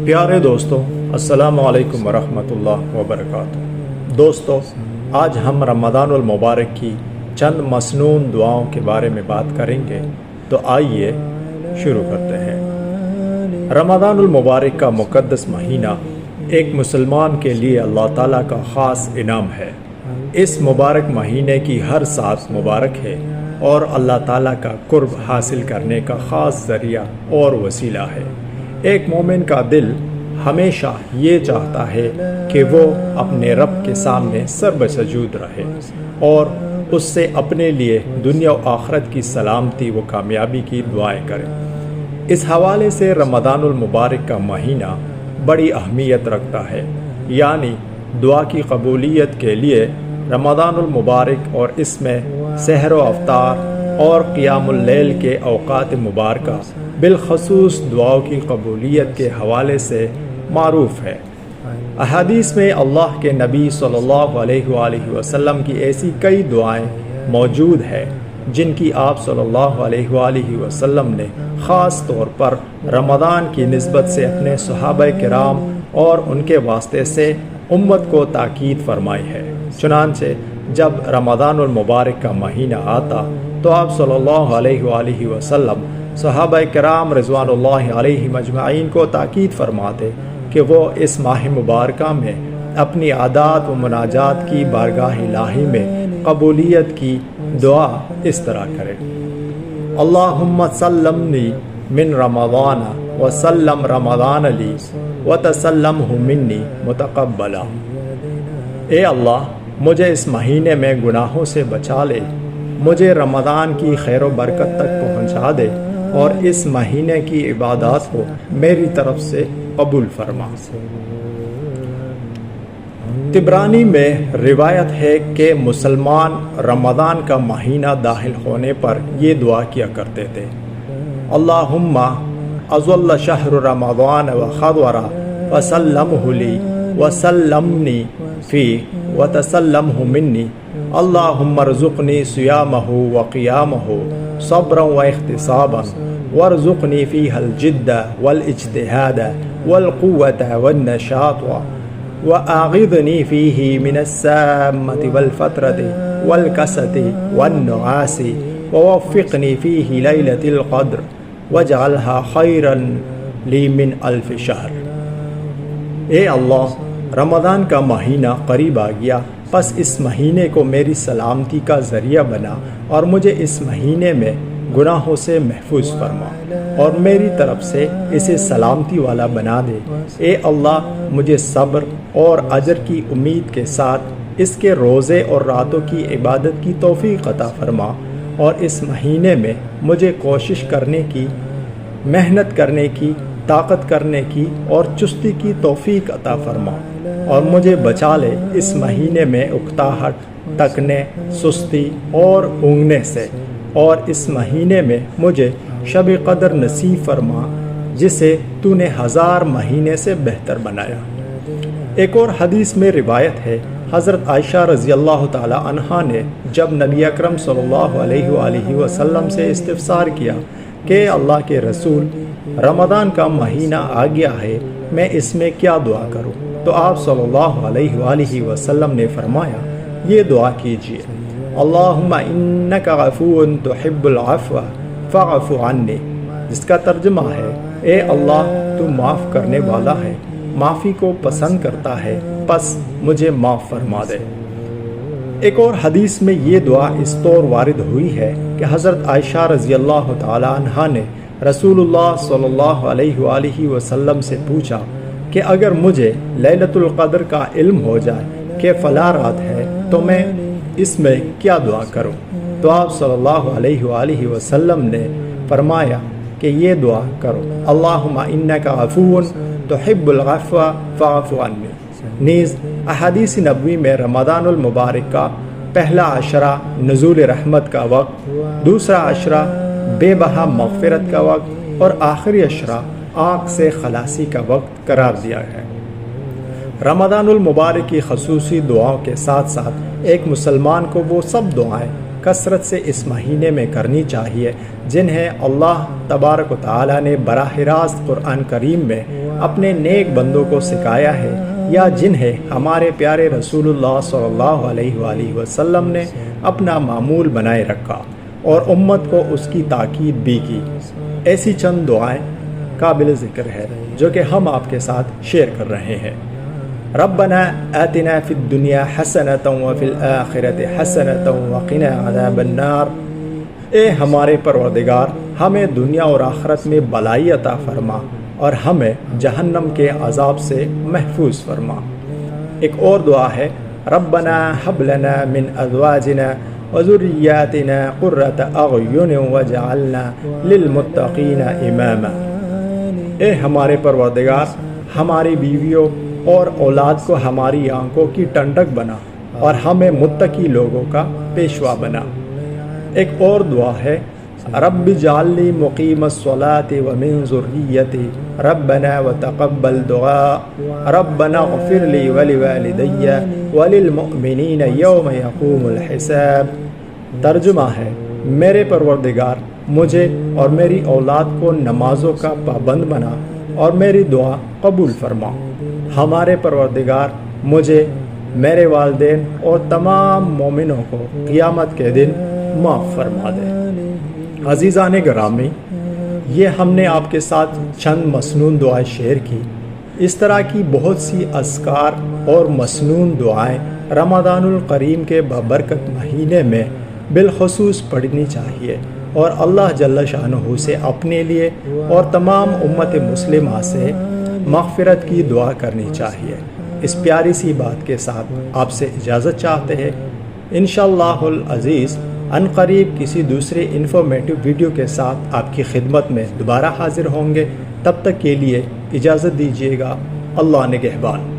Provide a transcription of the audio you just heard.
پیارے دوستوں، السلام علیکم ورحمۃ اللہ وبرکاتہ۔ دوستو، آج ہم رمضان المبارک کی چند مسنون دعاؤں کے بارے میں بات کریں گے، تو آئیے شروع کرتے ہیں۔ رمضان المبارک کا مقدس مہینہ ایک مسلمان کے لیے اللہ تعالیٰ کا خاص انعام ہے۔ اس مبارک مہینے کی ہر سات مبارک ہے اور اللہ تعالیٰ کا قرب حاصل کرنے کا خاص ذریعہ اور وسیلہ ہے۔ ایک مومن کا دل ہمیشہ یہ چاہتا ہے کہ وہ اپنے رب کے سامنے سربسجود رہے اور اس سے اپنے لیے دنیا و آخرت کی سلامتی و کامیابی کی دعائیں کرے۔ اس حوالے سے رمضان المبارک کا مہینہ بڑی اہمیت رکھتا ہے، یعنی دعا کی قبولیت کے لیے رمضان المبارک اور اس میں سحر و افطار اور قیام اللیل کے اوقات مبارکہ بالخصوص دعاؤں کی قبولیت کے حوالے سے معروف ہے۔ احادیث میں اللہ کے نبی صلی اللہ علیہ وآلہ وسلم کی ایسی کئی دعائیں موجود ہیں جن کی آپ صلی اللہ علیہ وآلہ وسلم نے خاص طور پر رمضان کی نسبت سے اپنے صحابہ کرام اور ان کے واسطے سے امت کو تاکید فرمائی ہے۔ چنانچہ جب رمضان المبارک کا مہینہ آتا تو آپ صلی اللہ علیہ وآلہ وسلم صحابہ کرام رضوان اللہ علیہم اجمعین کو تاکید فرماتے کہ وہ اس ماہ مبارکہ میں اپنی عادات و مناجات کی بارگاہ الہی میں قبولیت کی دعا اس طرح کرے: اللہم سلمنی من رمضان وسلم رمضان لی وتسلمہ منی متقبلا۔ اے اللہ، مجھے اس مہینے میں گناہوں سے بچا لے، مجھے رمضان کی خیر و برکت تک پہنچا دے اور اس مہینے کی عبادات کو میری طرف سے قبول فرما۔ طبرانی میں روایت ہے کہ مسلمان رمضان کا مہینہ داخل ہونے پر یہ دعا کیا کرتے تھے: اللہم اظل شہر رمضان وخضر وسلمہ لی وسلمنی فی وتسلمہ منی اللہم ارزقنی صیامہ وقیامہ صبرا واحتسابا وارزقنی فیہ الجد والاجتہاد والقوة والنشاط وأعذني فيه من السامة والفترة والكسة والنعاس ووفقني فيه ليلة القدر واجعلها خيرا لي من 1000 شهر۔ اے اللہ، رمضان کا مہینہ قریب آ گیا، پس اس مہینے کو میری سلامتی کا ذریعہ بنا اور مجھے اس مہینے میں گناہوں سے محفوظ فرما اور میری طرف سے اسے سلامتی والا بنا دے۔ اے اللہ، مجھے صبر اور اجر کی امید کے ساتھ اس کے روزے اور راتوں کی عبادت کی توفیق عطا فرما اور اس مہینے میں مجھے کوشش کرنے کی، محنت کرنے کی، طاقت کرنے کی اور چستی کی توفیق عطا فرما اور مجھے بچا لے اس مہینے میں اکتاہٹ، تکنے، سستی اور اونگنے سے، اور اس مہینے میں مجھے شب قدر نصیب فرما جسے تو نے 1000 مہینے سے بہتر بنایا۔ ایک اور حدیث میں روایت ہے، حضرت عائشہ رضی اللہ تعالی عنہا نے جب نبی اکرم صلی اللہ علیہ وآلہ وسلم سے استفسار کیا کہ اللہ کے رسول، رمضان کا مہینہ آ گیا ہے، میں اس میں کیا دعا کروں؟ تو آپ صلی اللہ علیہ وآلہ وسلم نے فرمایا، یہ دعا کیجیے: اللہم انک عفو تحب العفو فاعف عنی، جس کا ترجمہ ہے: اے اللہ، تو معاف کرنے والا ہے، معافی کو پسند کرتا ہے، پس مجھے معاف فرما دے۔ ایک اور حدیث میں یہ دعا اس طور وارد ہوئی ہے کہ حضرت عائشہ رضی اللہ تعالی عنہا نے رسول اللہ صلی اللہ علیہ وآلہ وسلم سے پوچھا کہ اگر مجھے لیلۃ القدر کا علم ہو جائے کہ فلاں رات ہے تو میں اس میں کیا دعا کروں؟ تو آپ صلی اللہ علیہ وآلہ وسلم نے فرمایا کہ یہ دعا کرو: اللہم انک عفو تحب العفو فاعف عنی۔ نیز احادیث نبوی میں رمضان المبارک کا پہلا عشرہ نزول رحمت کا وقت، دوسرا عشرہ بے بہا مغفرت کا وقت اور آخری عشرہ آگ سے خلاصی کا وقت قرار دیا ہے۔ رمضان المبارک کی خصوصی دعاؤں کے ساتھ ساتھ ایک مسلمان کو وہ سب دعائیں کثرت سے اس مہینے میں کرنی چاہیے، جنہیں اللہ تبارک و تعالیٰ نے براہ راست قرآن کریم میں اپنے نیک بندوں کو سکھایا ہے، یا جنہیں ہمارے پیارے رسول اللہ صلی اللہ علیہ وآلہ وسلم نے اپنا معمول بنائے رکھا اور امت کو اس کی تاکید بھی کی۔ ایسی چند دعائیں قابل ذکر ہے جو کہ ہم آپ کے ساتھ شیئر کر رہے ہیں۔ ربنا آتنا فی الدنیا حسنۃ وفی الآخرۃ حسنۃ وقنا عذاب النار، اے ہمارے پروردگار ہمیں دنیا اور آخرت میں بھلائی عطا فرما اور ہمیں جہنم کے عذاب سے محفوظ فرما۔ ایک اور دعا ہے ربنا هب لنا من ازواجنا وذریاتنا قرۃ اعین واجعلنا للمتقین اماما، اے ہمارے پروردگار ہماری بیویوں اور اولاد کو ہماری آنکھوں کی ٹھنڈک بنا اور ہمیں متقی لوگوں کا پیشوا بنا۔ ایک اور دعا ہے رب اجعل لی مقیم الصلاۃ ومن ذریتی ربنا وتقبل دعاء ربنا اغفر لی ولوالدی وللمؤمنین یوم یقوم الحساب۔ ترجمہ ہے میرے پروردگار مجھے اور میری اولاد کو نمازوں کا پابند بنا اور میری دعا قبول فرما۔ ہمارے پروردگار مجھے، میرے والدین اور تمام مومنوں کو قیامت کے دن معاف فرما دے۔ عزیزان گرامی، یہ ہم نے آپ کے ساتھ چند مسنون دعائیں شیئر کی۔ اس طرح کی بہت سی اذکار اور مسنون دعائیں رمضان الکریم کے بابرکت مہینے میں بالخصوص پڑھنی چاہیے اور اللہ جل شانہ سے اپنے لیے اور تمام امت مسلمہ سے مغفرت کی دعا کرنی چاہیے۔ اس پیاری سی بات کے ساتھ آپ سے اجازت چاہتے ہیں۔ انشاءاللہ العزیز عنقریب کسی دوسرے انفارمیٹیو ویڈیو کے ساتھ آپ کی خدمت میں دوبارہ حاضر ہوں گے۔ تب تک کے لیے اجازت دیجیے گا۔ اللہ نگہبان۔